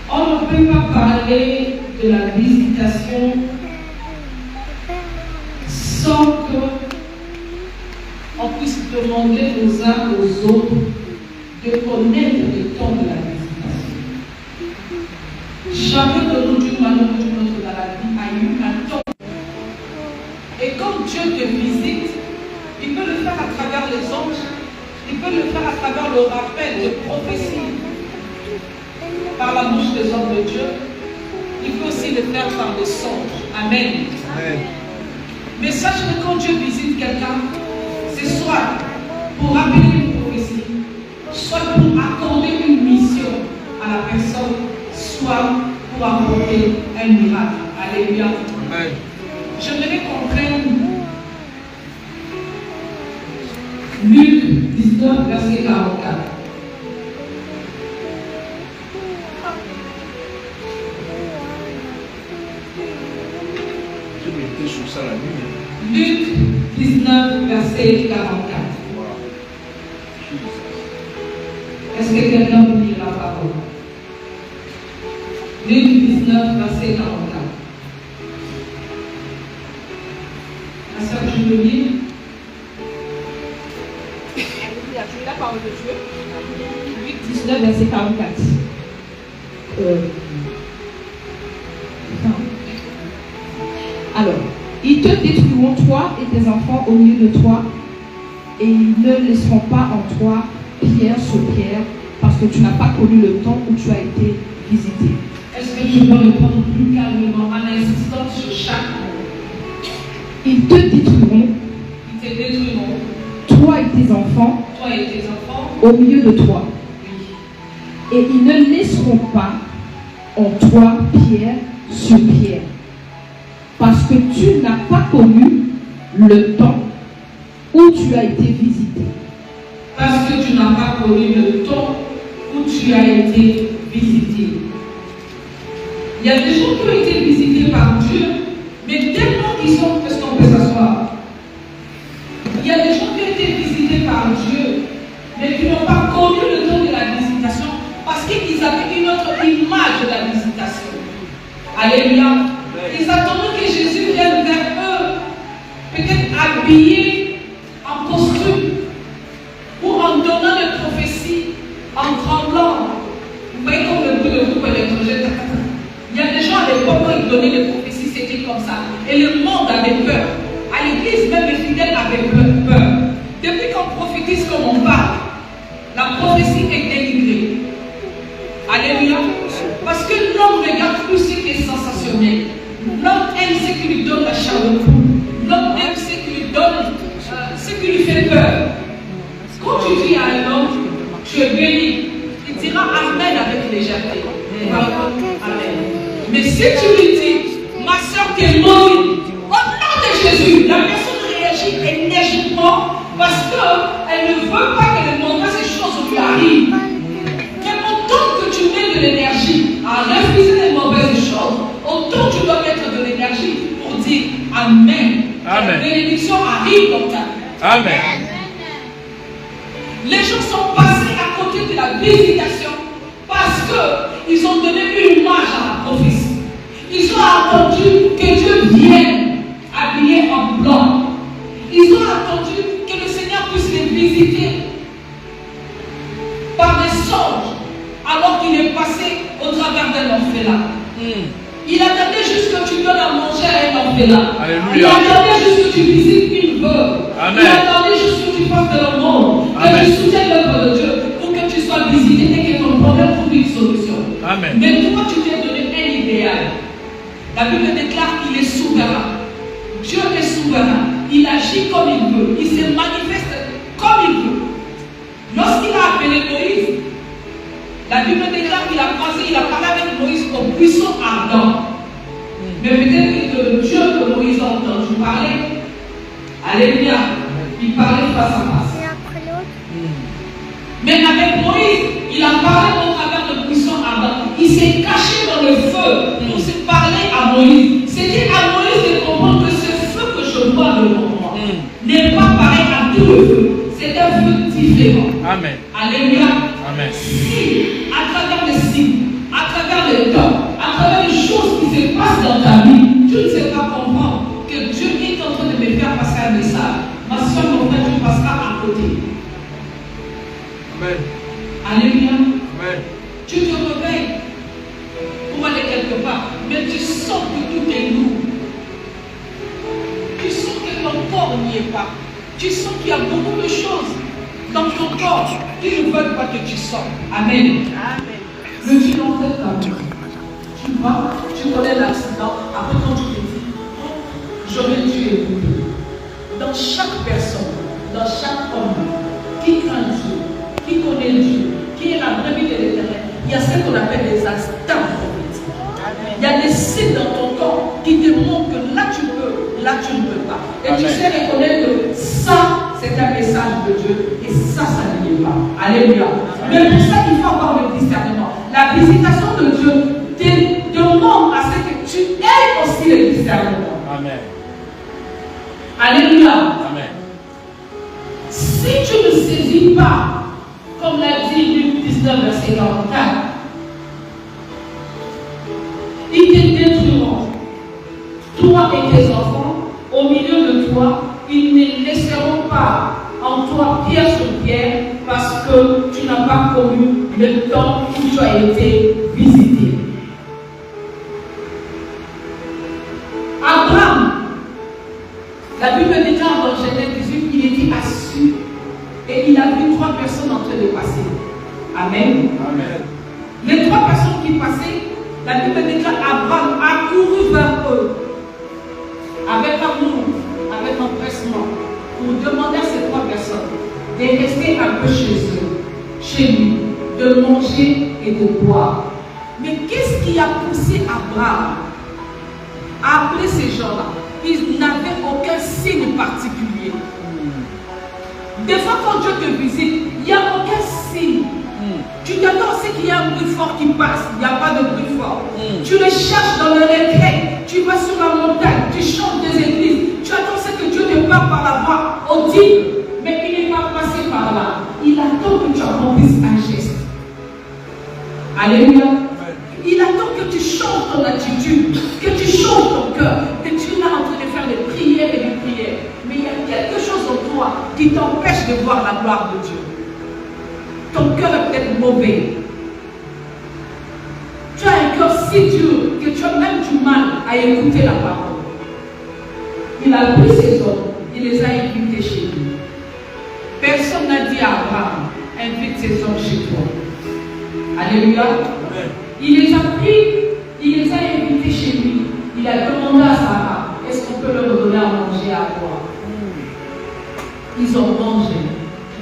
On ne peut pas parler de la visitation sans que on puisse demander aux uns aux autres de connaître le temps de la visitation. Jamais de nous, d'une manière ou d'une autre, dans la vie, a eu un temps. Et quand Dieu te visite, il peut le faire à travers les anges, il peut le faire à travers le rappel de prophétie par la bouche des hommes de Dieu. Il peut aussi le faire par des songes. Amen. Amen. Mais sache que quand Dieu visite quelqu'un, c'est soit pour rappeler une prophétie, soit pour accorder une mission à la personne, soit pour apporter un miracle. Alléluia. Amen. J'aimerais qu'on prenne Luc 19, verset 44. Je m'étais sur ça la nuit. Luc 19, verset 44. Est-ce que quelqu'un peut lire la parole? Luc 19, verset 44. La sœur, je veux lire. La parole de Dieu. Luc 19, verset 44. Alors, ils te détruiront, toi et tes enfants au milieu de toi, et ils ne laisseront pas en toi pierre sur pierre, parce que tu n'as pas connu le temps où tu as été visité. Est-ce que je peux répondre plus calmement en insistant sur chaque mot? Ils te détruiront, toi et tes enfants, au milieu de toi. Oui. Et ils ne laisseront pas en toi pierre sur pierre, parce que tu n'as pas connu le temps où tu as été visité. Parce que tu n'as pas connu le temps où tu as été visité. Il y a des gens qui ont été visités par Dieu, mais tellement qu'ils sont, est-ce qu'on peut s'asseoir? Il y a des gens qui ont été visités par Dieu, mais qui n'ont pas connu le temps de la visitation parce qu'ils avaient une autre image de la visitation. Alléluia. Ils attendaient que Jésus vienne vers eux, peut-être habillé en costume ou en donnant des prophéties, en tremblant. Vous voyez comme le bruit de groupe électrogène. Il y a des gens à l'époque où ils donnaient des prophéties, c'était comme ça. Et le monde avait peur. À l'église, même les fidèles avaient peur. Depuis qu'on prophétise comme on parle, la prophétie est dénigrée. Alléluia. Parce que l'homme regarde plus ce qui est sensationnel. L'homme aime ce qui lui donne la chair de poule. L'homme aime ce qui lui donne, ce qui lui fait peur. Quand tu dis à un homme, tu es béni, il dira Amen avec légèreté. Amen. Mais si tu lui dis, ma soeur, tu es maudite, au nom de Jésus, la personne réagit énergiquement parce qu'elle ne veut pas que les mauvaises choses lui arrivent. Mais autant que tu mets de l'énergie à refuser les mauvaises choses, autant tu dois mettre de l'énergie pour dire Amen. Amen. La bénédiction arrive dans ta vie. Amen. Les gens sont passés à côté de la visitation parce qu'ils ont donné une image à la prophétie. Ils ont attendu que Dieu vienne habillé en blanc. Ils ont attendu que le Seigneur puisse les visiter par des songes alors qu'il est passé au travers d'un orphelin. Il attendait juste que tu donnes à manger à un orphelin. Il attendait juste que tu visites une veuve. Amen. Il attendait juste que tu fasses de l'amour, que tu soutiennes l'œuvre de Dieu pour que tu sois visité et que ton problème trouve une solution. Amen. Mais toi, tu t'es donné un idéal. La Bible déclare qu'il est souverain. Dieu est souverain. Il agit comme il veut. Il se manifeste comme il veut. Lorsqu'il a appelé Moïse, la Bible déclare qu'il a croisé, il a parlé avec Moïse au buisson ardent. Mais peut-être que le Dieu que Moïse a entendu parler, alléluia, il parlait face à face. Mais avec Moïse, il a parlé au travers de buisson ardent. Il s'est caché dans le feu pour se parler à Moïse. C'était à Moïse de comprendre que ce feu que je vois devant moi n'est pas pareil à tout le feu. C'est un feu différent. Amen. Alléluia. Amen. Si, à travers les signes, à travers visiter. Amen. Alléluia. Amen. Tu te réveilles pour aller quelque part, mais tu sens que tout est lourd. Tu sens que ton corps n'y est pas. Tu sens qu'il y a beaucoup de choses dans ton corps qui ne veulent pas que tu sortes. Amen. Amen. Le Dieu en fait ta vie. Tu vois, tu connais l'accident. Après, quand tu te dis, oh, j'aurais dû écouter. Dans chaque personne, dans chaque homme qui craint Dieu, qui connaît Dieu, qui est la brebis de l'Éternel, il y a ce qu'on appelle des instants prophétiques. Il y a des signes dans ton corps qui te montrent que là tu peux, là tu ne peux pas. Et Amen. tu sais reconnaître que ça, c'est un message de Dieu et ça n'y est pas. Alléluia. Mais pour ça, il faut avoir le discernement. La visitation de Dieu te demande à ce que tu aies aussi le discernement. Amen. Alléluia. Amen. Si tu ne saisis pas, comme l'a dit Luc 19, verset 44, ils te détruiront, toi et tes enfants, au milieu de toi, ils ne laisseront pas en toi pierre sur pierre, parce que tu n'as pas connu le temps où tu as été visité. Abraham, la Bible déclare dans Genèse 18, il était assis et il a vu 3 personnes en train de passer. Amen. Amen. Les 3 personnes qui passaient, la Bible déclare Abraham a couru vers eux avec amour, avec empressement, pour demander à ces 3 personnes de rester un peu chez eux, chez lui, de manger et de boire. Mais qu'est-ce qui a poussé Abraham à appeler ces gens-là? Ils n'avaient aucun signe particulier. Des fois, quand Dieu te visite, il n'y a aucun signe. Tu t'attends à ce qu'il y a un bruit fort qui passe. Il n'y a pas de bruit fort. Tu le cherches dans le retrait. Tu vas sur la montagne. Tu chantes des églises. Tu attends ce que Dieu te parle par la voix audible. Mais il n'est pas passé par là. Il attend que tu accomplisses un geste. Alléluia. Il attend que tu changes ton attitude, que tu changes ton cœur, que tu es là en train de faire des prières et des prières. Mais il y a quelque chose en toi qui t'empêche de voir la gloire de Dieu. Ton cœur est peut-être mauvais. Tu as un cœur si dur que tu as même du mal à écouter la parole. Il a pris ses hommes, il les a invités chez lui. Personne n'a dit à Abraham, invite ces hommes chez toi. Alléluia. Amen. Il les a pris, il les a invités chez lui. Il a demandé à Sarah, est-ce qu'on peut leur donner à manger, à boire? Ils ont mangé,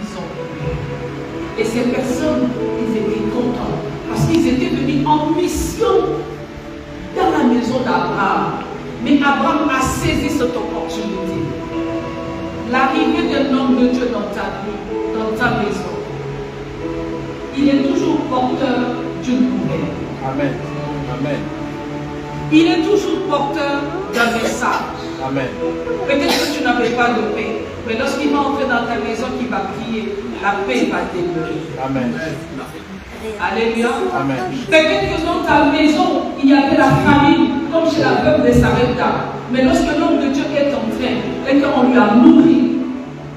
ils ont bu. Et ces personnes, ils étaient contents parce qu'ils étaient venus en mission dans la maison d'Abraham. Mais Abraham a saisi cette opportunité. L'arrivée d'un homme de Dieu dans ta vie, dans ta maison, il est toujours porteur d'une nouvelle. Amen. Amen. Il est toujours porteur d'un message. Amen. Peut-être que tu n'avais pas de paix, mais lorsqu'il va entrer dans ta maison, qu'il va prier, la paix va demeurer. Amen. Alléluia. Amen. Peut-être que dans ta maison, il y avait la famine, comme chez la veuve de Sarepta. Mais lorsque l'homme de Dieu est entré et qu'on lui a nourri,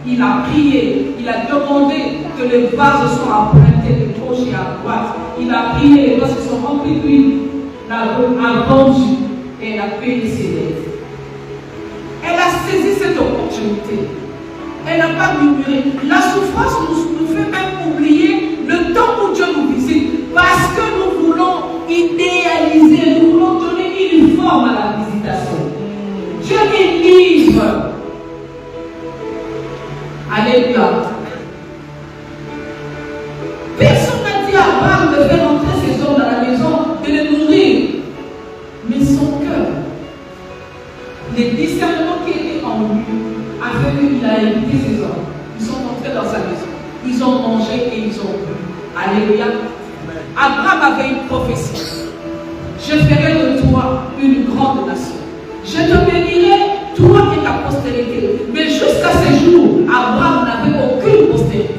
il a prié, il a demandé que les vases soient empruntés de gauche et à droite. Il a prié, les vases se sont remplis d'huile. La veuve a vendu et elle a payé ses dettes. Elle a saisi cette opportunité. Elle n'a pas murmuré. La souffrance nous fait même oublier le temps où Dieu nous visite. Parce que nous voulons idéaliser, nous voulons donner une forme à la visitation. Dieu est libre. Alléluia. Personne n'a dit à Abraham de faire entrer ces hommes dans la maison, de les nourrir. Mais son cœur, les discernements qui étaient en lui, a fait qu'il a invité ces hommes. Ils sont entrés dans sa maison. Ils ont mangé et ils ont bu. Alléluia. Abraham avait une prophétie. Je ferai de toi une grande nation. Je te bénirai, toi et ta postérité. Mais jusqu'à ce jour, Abraham n'avait aucune postérité.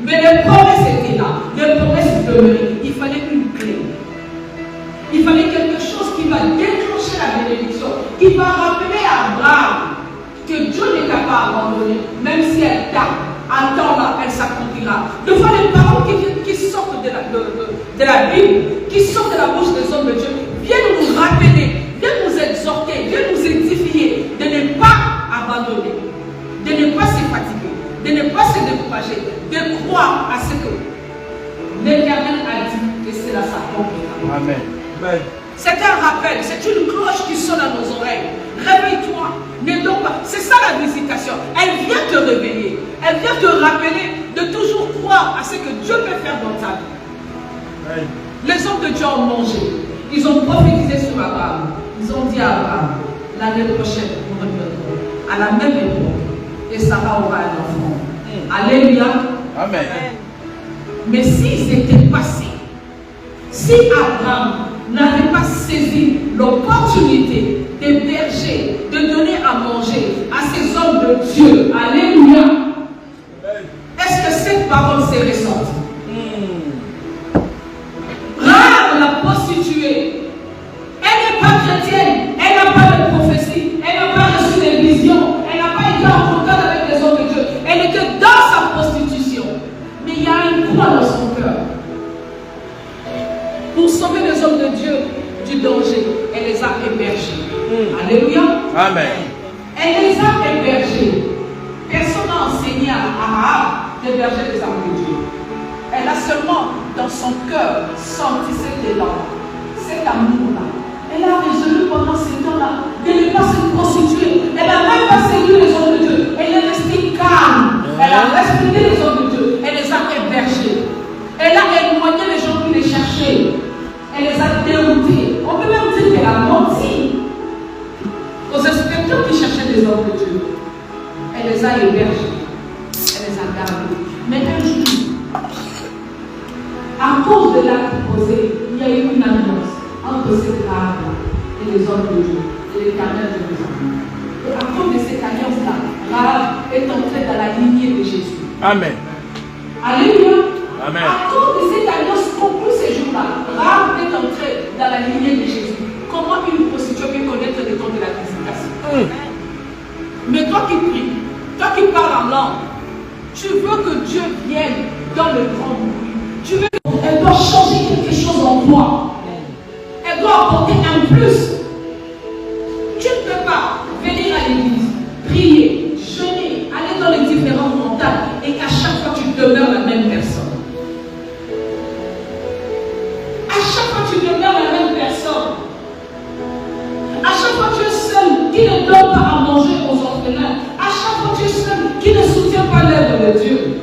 Mais les promesses étaient là. Les promesses demeuraient. Il fallait une clé. Il fallait quelque chose qui va déclencher la bénédiction, qui va rappeler à Abraham que Dieu n'est pas abandonné, même si elle tape. attends-la, elle s'accomplira. De fois, les paroles qui sortent de la Bible, qui sortent de la bouche des hommes de Dieu, viennent nous rappeler, viennent nous exhorter, viennent nous édifier de ne pas abandonner, de ne pas se fatiguer, de ne pas se décourager, de croire à ce que l'Éternel a dit que c'est la s'accomplira. Amen. Amen. C'est un rappel, c'est une cloche qui sonne à nos oreilles. Réveille-toi, ne dors pas. C'est ça la visitation. Elle vient te réveiller. Elle vient te rappeler de toujours croire à ce que Dieu peut faire dans ta vie. Amen. Les hommes de Dieu ont mangé. Ils ont prophétisé sur Abraham. Ils ont dit à Abraham, l'année prochaine, nous reviendrons à la même époque. Et Sarah aura un enfant. Alléluia. Amen. Mais s'ils étaient passés, si Abraham n'avait pas saisi l'opportunité d'héberger, de donner à manger à ces hommes de Dieu, alléluia, est-ce que cette parole s'est ressentie? Rare la prostituée, elle n'est pas chrétienne, elle n'a pas de prophétie, elle n'a pas reçu des visions, elle n'a pas été en contact avec les hommes de Dieu, elle était dans sa prostitution, mais il y a une croix dans son cœur. Pour sauver les hommes de Dieu du danger, elle les a hébergés. Alléluia. Amen. Elle les a hébergés. Personne n'a enseigné à Abraham d'héberger les hommes de Dieu. Elle a seulement dans son cœur senti cet élan, cet amour-là. Elle a résolu pendant ces temps-là de ne pas se prostituer. Elle n'a même pas séduit les hommes de Dieu. Elle est restée calme. Elle a respecté les hommes de Dieu. Elle les a hébergés. Elle a éloigné les gens qui les cherchaient. Elle les a déroutés. On peut même dire qu'elle a menti aux inspecteurs qui cherchaient des hommes de Dieu. Elle les a hébergés. Elle les a gardés. Mais un jour, à cause de l'acte posé, il y a eu une alliance entre cette femme et les hommes de Dieu, et l'Éternel de Jérusalem. Et à cause de cette alliance-là, Rahab est entrée dans la lignée de Jésus. Amen. Alléluia. Amen. À cause de cette alliance conclue ces jours-là, Rahab est entrée dans la lignée de Jésus. Comment une prostituée peut connaître le temps de la visitation? Mais toi qui pries, toi qui parles en langue, tu veux que Dieu vienne dans le grand bruit. Tu veux qu'elle doit changer quelque chose en toi. Elle doit apporter un plus. Tu ne peux pas venir à l'église, prier, jeûner, aller dans les différents montagnes et qu'à chaque fois tu demeures la même personne. À chaque fois tu demeures la même personne. À chaque fois tu es seul qui ne donne pas à manger aux orphelins. À chaque fois tu es seul qui ne soutient pas l'œuvre de Dieu.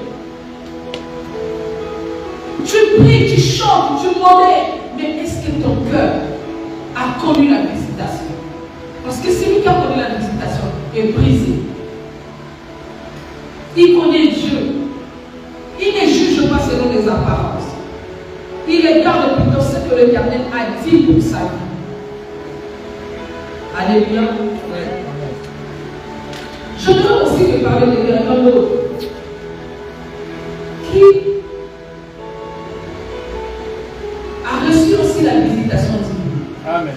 Tu pries, tu chantes, tu modères, mais est-ce que ton cœur a connu la visitation? Parce que celui qui a connu la visitation est brisé. Il connaît Dieu. Il ne juge pas selon les apparences. Il regarde plutôt ce que l'Éternel a dit pour sa vie. Alléluia. Je voudrais aussi te parler de quelqu'un d'autre qui a reçu aussi la visitation divine. Amen.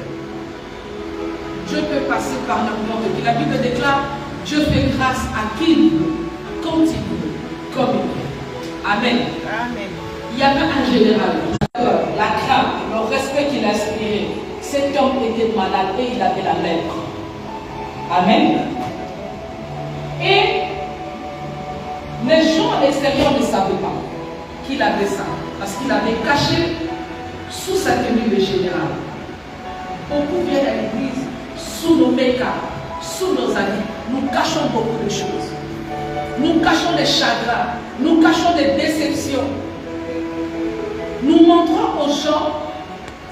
Dieu peut passer par n'importe qui. La Bible déclare, Dieu fait grâce à qui il veut, quand il veut, comme il veut. Amen. Amen. Il y avait un général, la crainte, le respect qu'il inspirait. Cet homme était malade et il avait la lèpre. Amen. Et les gens à l'extérieur ne savaient pas qu'il avait ça, parce qu'il avait caché sous sa tenue de général. Beaucoup viennent à l'église sous nos make-up, sous nos habits. Nous cachons beaucoup de choses. Nous cachons des chagrins, nous cachons des déceptions. Nous montrons aux gens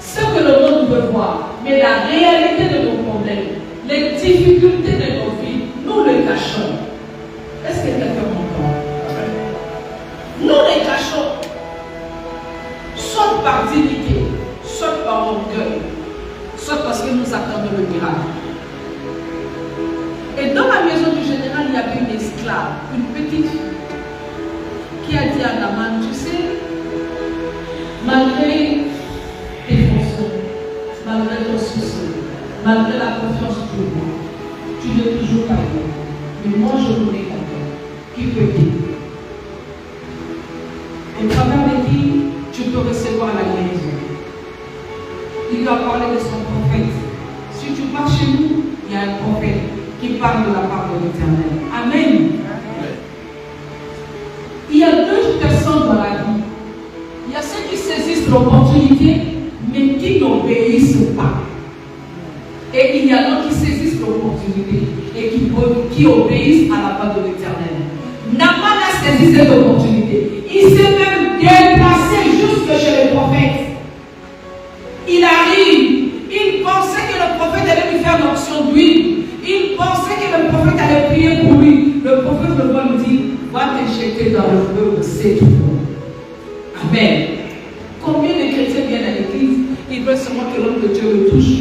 ce que le monde veut voir, mais la réalité de nos problèmes, les difficultés de nos vies, nous les cachons. Est-ce que quelqu'un m'entend? Nous les cachons, soit par dignité, soit par orgueil, soit parce que nous attendons le miracle. Et dans la maison du général, il y avait une esclave, une petite fille, qui a dit à Naaman, tu sais, malgré tes fonctions, malgré ton souci, malgré la confiance que tu, tu n'es toujours pas là. Mais moi, je connais quelqu'un qui peut t'aider. Il doit parler de son prophète. Si tu pars chez nous, il y a un prophète qui parle de la part de l'Éternel. Amen. Il y a deux personnes dans la vie. Il y a ceux qui saisissent l'opportunité, mais qui n'obéissent pas. Et il y a d'autres qui saisissent l'opportunité et qui obéissent à la voix de l'Éternel. Naaman a saisi cette opportunité. Il s'est même déplacé jusque chez le prophète. Il arrive. Il pensait que le prophète allait lui faire l'onction d'huile. Il pensait que le prophète allait prier pour lui. Le prophète le voit lui dire, va te jeter dans le feu, c'est tout. Amen. Combien de chrétiens viennent à l'église? Ils veulent seulement que l'homme de Dieu le touche.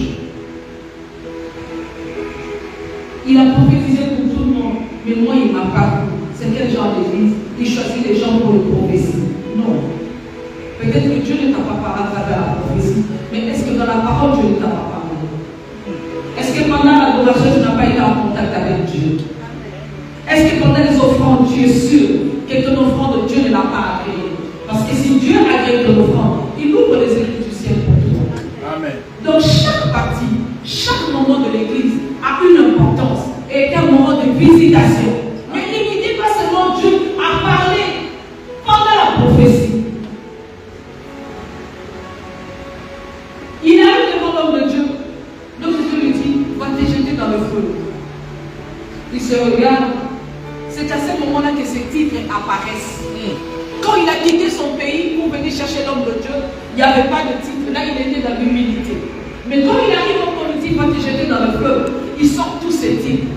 Il a prophétisé pour tout le monde, mais moi il ne m'a pas vu. C'est quel genre d'église? Il choisit les gens pour le prophétie. Non. Peut-être que Dieu ne t'a pas parlé à travers la prophétie, mais est-ce que dans la parole Dieu ne t'a pas parlé? Est-ce que pendant l'adoration tu n'as pas été en contact avec Dieu? Est-ce que pendant les offrandes tu es sûr que ton offrande Dieu ne l'a pas agréée? Parce que si Dieu agrée ton offrande, il ouvre les églises du ciel pour toi. Amen. Donc chaque partie, chaque moment de l'église a une importance et est un moment de visitation. Mais n'imitez pas seulement Dieu à parler pendant la prophétie. Il arrive devant l'homme de Dieu. Donc Dieu lui dit, va te jeter dans le feu. Il se regarde. C'est à ce moment-là que ces titres apparaissent. Quand il a quitté son pays pour venir chercher l'homme de Dieu, il n'y avait pas de titre. Là, il était dans l'humilité. Mais quand il arrive au point, il dit, va te jeter dans le feu. Il sort tous ces titres.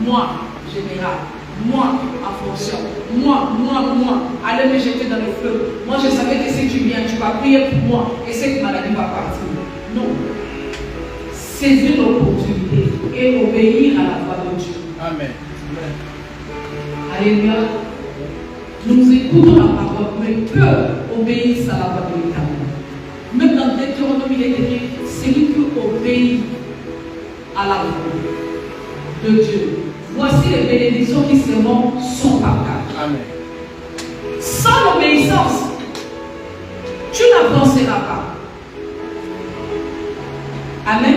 Moi, général. Moi, en fonction. Moi. Allez me jeter dans le feu. Moi, je savais que si tu viens, tu vas prier pour moi. Et cette maladie va partir. Non. Saisir l'opportunité et obéir à la voix de Dieu. Amen. Alléluia. Nous écoutons la parole, mais peu obéissent à la voix de l'Éternel. Même dans Deutéronome, il est écrit, celui qui obéit à la voix de Dieu. Voici les bénédictions qui seront son partage. Amen. Sans l'obéissance, tu n'avanceras pas. Amen.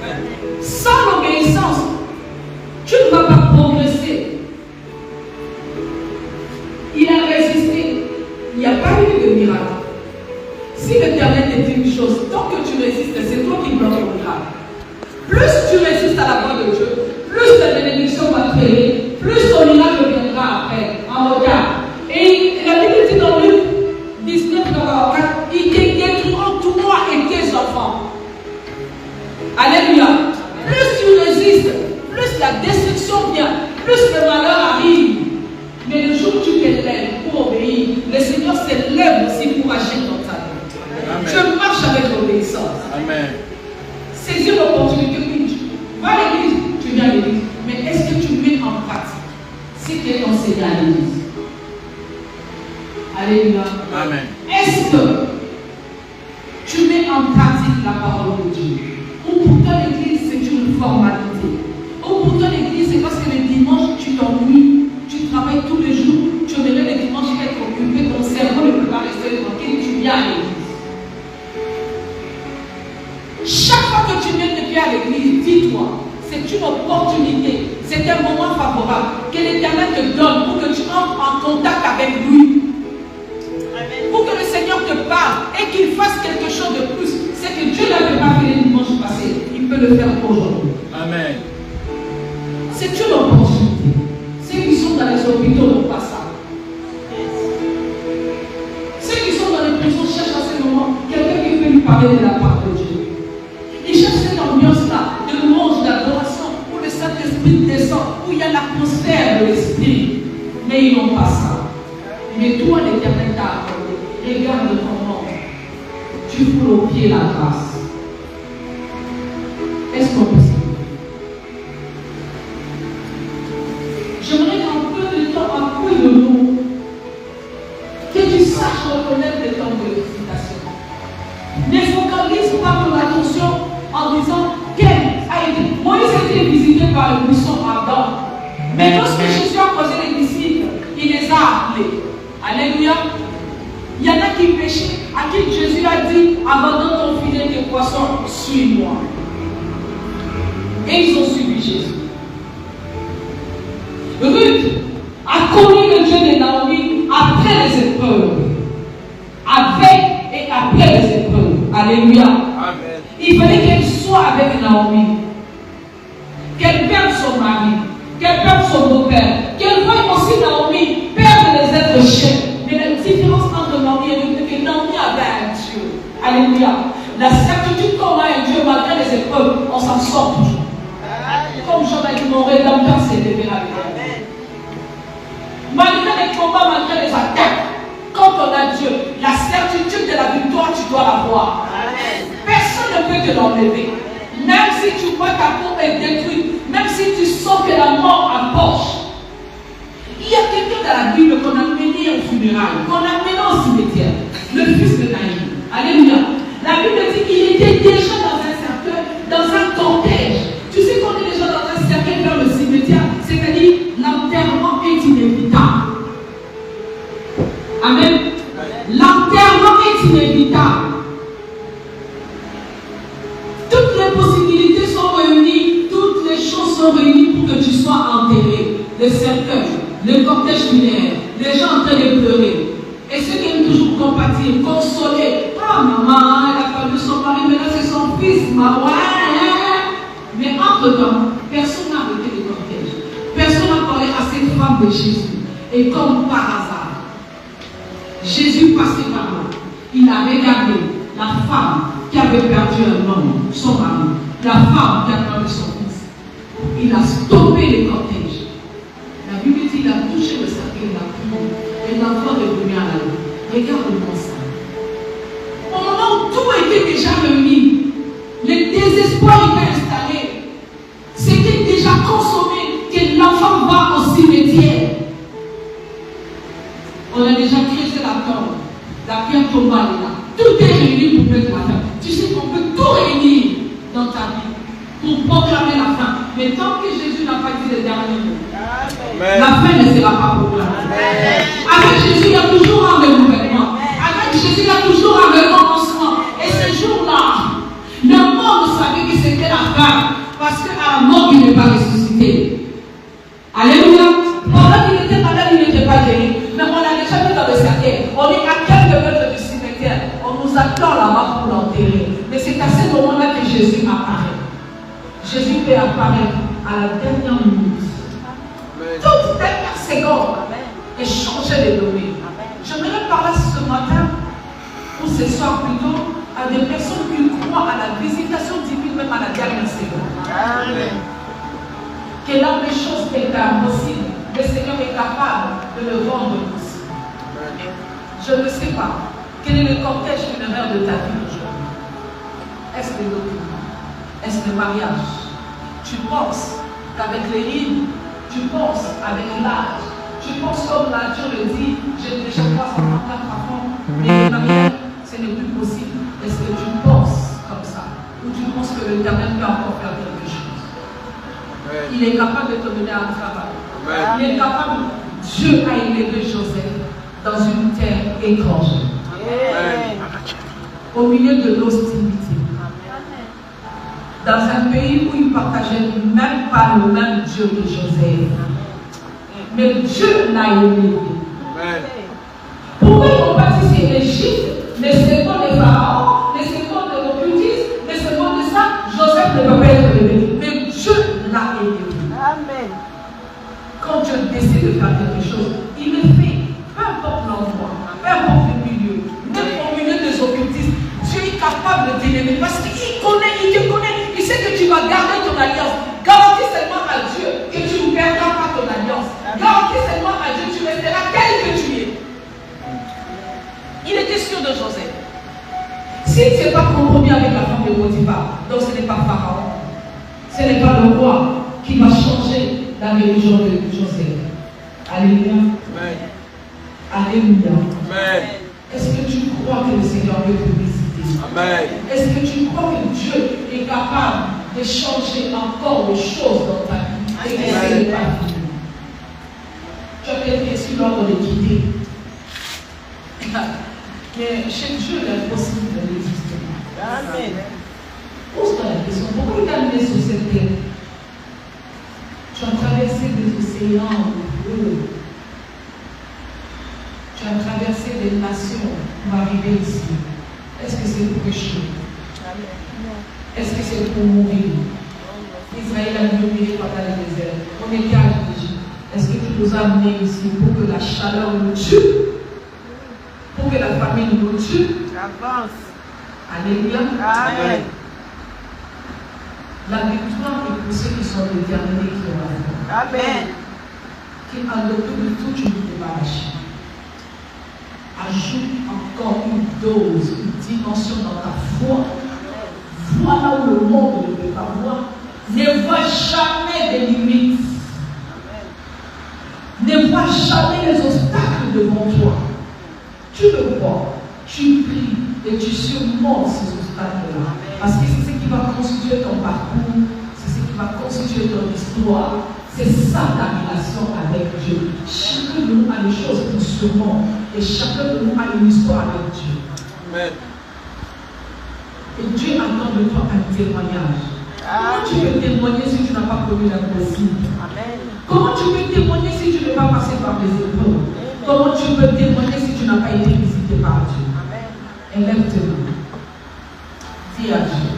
Amen. Sans l'obéissance, tu ne vas pas progresser. Il a résisté. Il n'y a pas eu de miracle. Si l'Éternel te dit une chose, tant que tu résistes, c'est toi qui bloques le miracle. Plus tu résistes à la voix de Dieu, plus ta bénédiction va te créer, plus ton miracle viendra après. En regard. Et la Bible dit dans Luc 19, 44, ils te détruiront toi et tes enfants. Alléluia. Plus tu résistes, plus la destruction vient, plus le malheur arrive. Mais le jour où tu t'élèves pour obéir, le Seigneur s'élève aussi pour agir dans ta vie. Je marche avec l'obéissance. Amen. Saisis l'opportunité. Va à l'église, tu viens à l'église. Mais est-ce que tu mets en pratique ce qui est enseigné à l'église? Alléluia. Amen. Est-ce que tu mets en pratique la parole de Dieu? Ou pour toi l'église c'est une formalité? Ou pour toi l'église c'est parce que le dimanche tu t'ennuies, tu travailles tous les jours, tu aimerais le dimanche être occupé, ton cerveau ne peut pas rester tranquille, tu viens à l'église. Chaque fois que tu viens de pied à l'église, dis-toi, c'est une opportunité, c'est un moment favorable que l'Éternel te donne pour que tu entres en contact avec lui. Amen. Pour que le Seigneur te parle et qu'il fasse quelque chose de plus. C'est que Dieu n'avait pas fait le dimanche passé, il peut le faire aujourd'hui. Amen. C'est une opportunité. Ceux qui sont dans les hôpitaux n'ont pas ça. Ceux qui sont dans les prisons cherchent à ce moment quelqu'un qui peut lui parler de la part de Dieu. Ils cherchent cette ambiance-là de louange, d'adoration, où le Saint-Esprit descend, où il y a l'atmosphère de l'Esprit. Mais ils n'ont pas ça. Mais toi, l'Éternel t'a accordé. Regarde ton nom. Tu fous au pied la grâce. Est-ce qu'on peut s'y faire? J'aimerais qu'en peu de temps, en peu de mots, que tu saches reconnaître le temps de l'excitation. Ne focalise pas ton attention en disant quel a été. Moïse a été visité par le buisson ardent. Mais lorsque Jésus a posé les disciples, il les a appelés. Alléluia. Il y en a qui péchaient, à qui Jésus a dit abandonne ton filet de poisson, suis-moi. Et ils ont suivi Jésus. Ruth a connu le Dieu de Naomi après les épreuves. Avec et après les épreuves. Alléluia. Amen. Il fallait qu'elle soit avec Naomi. Qu'elle perde son mari. Qu'elle perde son beau-père. Qu'elle voie aussi Naomi perdre les êtres chers. Mais la différence entre Naomi et Ruth, c'est que Naomi avait un Dieu. Alléluia. La certitude qu'on a un Dieu malgré les épreuves, on s'en sort toujours. Comme Jean a dit, mon rédempteur s'est levé avec elle. Malgré les combats, malgré les attaques, quand on a Dieu, la certitude de la victoire, tu dois l'avoir. Personne ne peut te l'enlever. Même si tu vois ta peau est détruite, même si tu sens que la mort approche. Il y a quelqu'un dans la Bible qu'on a mené au funérailles, qu'on a mené au cimetière, le fils de Naïm. Alléluia. La Bible dit qu'il était déjà dans un cercueil, dans un cortège. Tu sais qu'on est déjà dans un cercueil vers le cimetière, c'est-à-dire l'enterrement est inévitable. Amen. L'enterrement est inévitable. Toutes les possibilités sont réunies, toutes les choses sont réunies pour que tu sois enterré. Le cercueil, le cortège funéraire, les gens en train de pleurer. Et ceux qui aiment toujours compatir, consoler. Ah, maman, elle a perdu son mari, mais là c'est son fils, maman. Mais entre-temps, personne n'a arrêté le cortège. Personne n'a parlé à cette femme de Jésus. Et comme par hasard, Jésus passait par là. Il a regardé la femme qui avait perdu un homme, son mari. La femme qui a perdu son fils. Il a stoppé le cortège. La Bible dit qu'il a touché le cercueil, il a pris. Et l'enfant est venu à la vie. Regarde-moi ça. Au moment où tout était déjà réuni, le désespoir était installé. C'était déjà consommé que l'enfant va au cimetière. On a déjà creusé la tombe. La pierre tombale est là. Tout est réuni pour mettre la fin. Tu sais qu'on peut tout réunir dans ta vie pour proclamer la fin. Mais tant que Jésus n'a pas dit le dernier mot, la fin ne sera pas proclamée. Avec Jésus, il y a toujours un renouvellement. Avec Jésus, il y a toujours un recommencement. Et ce jour-là, le monde savait que c'était la fin. Parce qu'à la mort, il n'est pas ressuscité. Alléluia. Pendant qu'il était malade, il n'était pas guéri. Mais on l'a déjà vu dans le cercueil. On est à quelques mètres du cimetière. On nous attend là-bas pour l'enterrer. Mais c'est à ce moment-là que Jésus apparaît. Jésus peut apparaître à la dernière minute. Toute dernière seconde. Et changer les données. J'aimerais parler ce matin, ou ce soir plutôt, à des personnes qui croient à la visitation divine, même à la dernière seconde. Amen. Que là, les choses étaient impossibles, le Seigneur est capable de le rendre possible. Je ne sais pas quel est le cortège funéraire de ta vie aujourd'hui. Est-ce le document? Est-ce le mariage? Tu penses qu'avec les rides, tu penses avec l'âge, tu penses comme la Dieu le dit, j'ai déjà 334 enfants, mais le mariage, ce n'est plus possible. Est-ce que tu penses comme ça? Ou tu penses que l'Éternel peut encore faire quelque chose? Il est capable de te donner un travail. Il est capable. Dieu a élevé Joseph dans une terre étrangère. Au milieu de l'hostilité. Dans un pays où il ne partageait même pas le même Dieu que Joseph. Mais Dieu l'a élevé. Pourquoi ils ont baptisé l'Égypte, les secondes de Pharaon, les secondes de l'occultisme, les secondes de ça? Joseph ne peut pas être élevé. Mais Dieu l'a élevé. Amen. Quand Dieu décide de faire quelque chose, il le fait. Peu importe l'endroit, peu importe le milieu, même au milieu des occultistes, Dieu est capable de t'élever parce qu'il connaît, il te connaît, il sait que tu vas garder ton alliance. Garantis seulement à Dieu que tu ne perdras pas ton alliance. Garantis seulement à Dieu que tu resteras tel que tu es. Il était sûr de Joseph. Si tu n'es pas compromis avec la femme de Potiphar, donc ce n'est pas Pharaon, ce n'est pas le roi qui va changer la religion de Joseph. Alléluia. Amen. Alléluia. Amen. Est-ce que tu crois que le Seigneur veut te visiter? Amen. Est-ce que tu crois que Dieu est capable de changer encore les choses dans ta vie? Et que ce n'est pas fini. Tu as peut-être reçu l'ordre de quitter. Mais chez Dieu, l'impossible n'existe pas. Amen. triangle bleu. Tu as traversé des nations pour arriver ici. Est-ce que c'est pour pécher? Est-ce que c'est pour mourir? Israël a murmuré pendant le désert. On est calme, Égypte. Est-ce que tu nous as amenés ici pour que la chaleur nous tue? Pour que la famine nous tue? Avance. Alléluia. Amen. La victoire est pour ceux qui sont déterminés qui ont la foi. Amen. Qui en dehors de tout, tu ne peux pas lâcher. Ajoute encore une dose, une dimension dans ta foi. Vois là où le monde ne peut pas voir. Ne vois jamais des limites. Ne vois jamais les obstacles devant toi. Tu le vois, tu pries et tu surmontes ces obstacles-là. Parce que c'est ce qui va constituer ton parcours, c'est ce qui va constituer ton histoire. C'est ça ta relation avec Dieu. Chacun de nous a des choses pour surmonter et chacun de nous a une histoire avec Dieu. Amen. Et Dieu attend de toi un témoignage. Comment tu peux témoigner si tu n'as pas connu l'impossible? Comment tu peux témoigner si tu n'es pas passé par des épreuves? Comment tu peux témoigner si tu n'as pas été visité par Dieu? Élève tes mains. Dis à Dieu.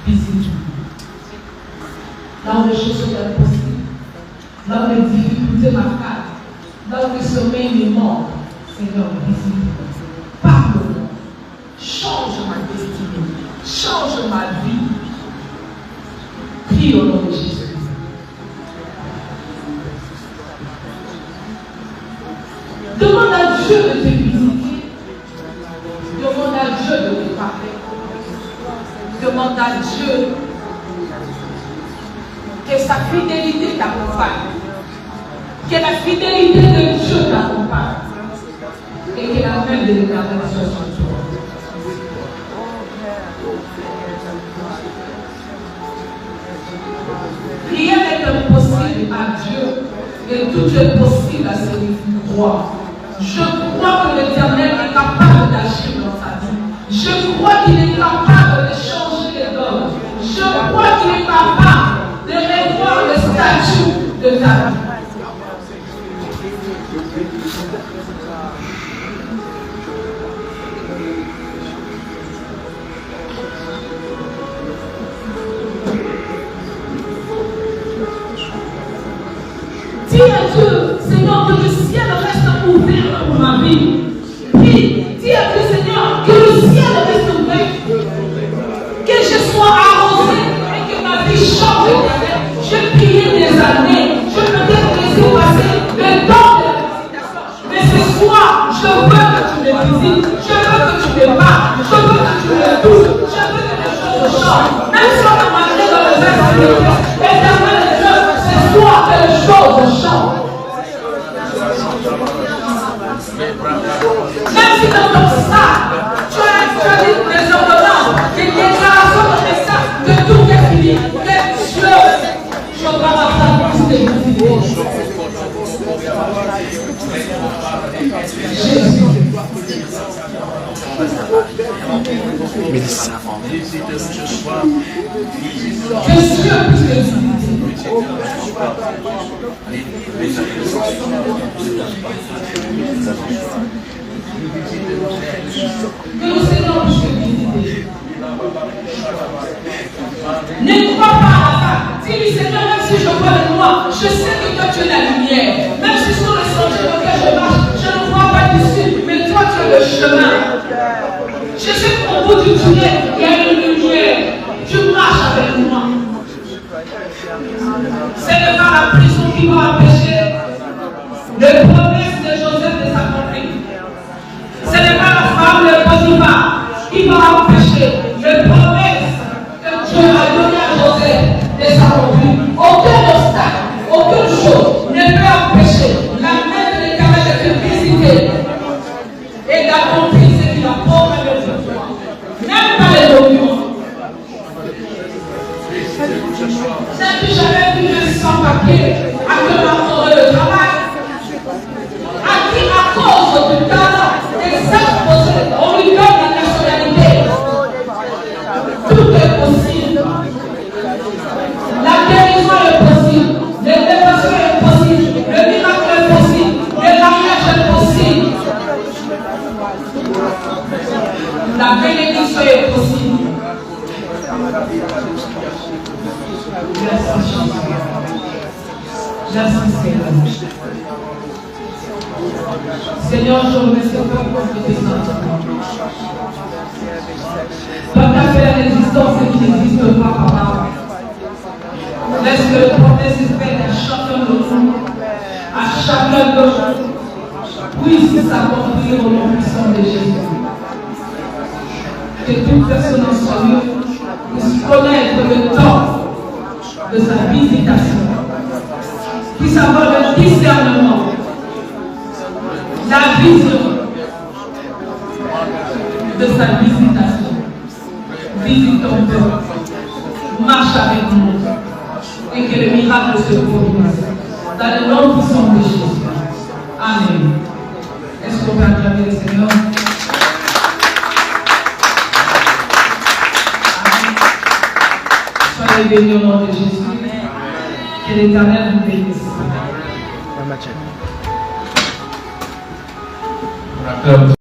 Visite-moi. Là où les choses sont impossibles, là où les difficultés m'attaquent, là où le sommeil me manque, Seigneur, visite-moi. Parle-moi. Change ma destinée. Change ma vie. Prie au nom de Jésus. Demande à Dieu de te visiter. Demande à Dieu de te parler. Demande à Dieu que sa fidélité t'accompagne. Que la fidélité de Dieu t'accompagne. Et que la main de l'Éternel soit sur toi. Rien n'est impossible à Dieu. Et tout est possible à celui qui croit. Je crois que l'Éternel est capable d'agir dans sa vie. Je crois qu'il est capable de changer les donnes. Je crois qu'il est capable de revoir le statut de ta vie. Dis à Dieu, Seigneur, que le ciel reste ouvert pour ma vie. Puis, dis à Dieu, Seigneur, que le ciel reste ouvert. Que je sois arrosé et que ma vie change. J'ai prié des années. Je peux peut-être laisser passer le temps de la visitation. Mais ce soir, je veux que tu me visites. Je veux que tu me parles. Je veux que tu me touches. Je veux que les choses changent. Même si on a marché dans le verset, éternel Dieu, ce soir que les choses changent. Même si dans ton sac, tu as dit des ordonnances, des déclarations dans tes sacs, que tout est fini, que Dieu, je vais avoir la plus de visiter. Jésus. Que Dieu puisse te visiter. Que le Seigneur puisse te visiter. Ne crois pas à ça. Dis-lui, Seigneur, même si je vois le noir, je sais que toi tu es la lumière. Même si sur le sentier dans lequel je marche, je ne vois pas d'issue, mais toi tu es le chemin. Je sais qu'au bout du tunnel, il y a une lumière. Tu marches avec moi. Ce n'est pas la prison qui va empêcher les promesses de Joseph de s'accomplir. Ce n'est pas la femme de Potiphar qui va empêcher les promesses que Dieu a données à Joseph de s'accomplir. Aucun obstacle, aucune chose ne peut empêcher la main de l'Éternel de te visiter et d'accomplir ce qu'il a promis de toi. Même pas les documents. N'as-tu jamais vu un sans-papier à qui on a accordé le travail? À qui, à cause du talent, des actes posés, on lui donne la nationalité? Tout est possible. La guérison est possible. L'élévation est Merci Seigneur. Seigneur, je remercie encore pour tes sentiments. Toi, tu as fait l'existence et qui n'existe pas, papa. Laisse que le promesse espère à chacun de nous, à chacun de nous, puisse s'accomplir au nom puissant de Jésus. Que toute personne en ce lieu puisse connaître le temps de sa visitation, puisse avoir le discernement, la vision de sa visitation. Visite ton peuple, marche avec nous et que le miracle se produise dans le nom puissant de Jésus. Amen. Est-ce qu'on peut acclamer le Seigneur? Soyez bénis au nom de Jésus. Que l'Éternel vous bénisse.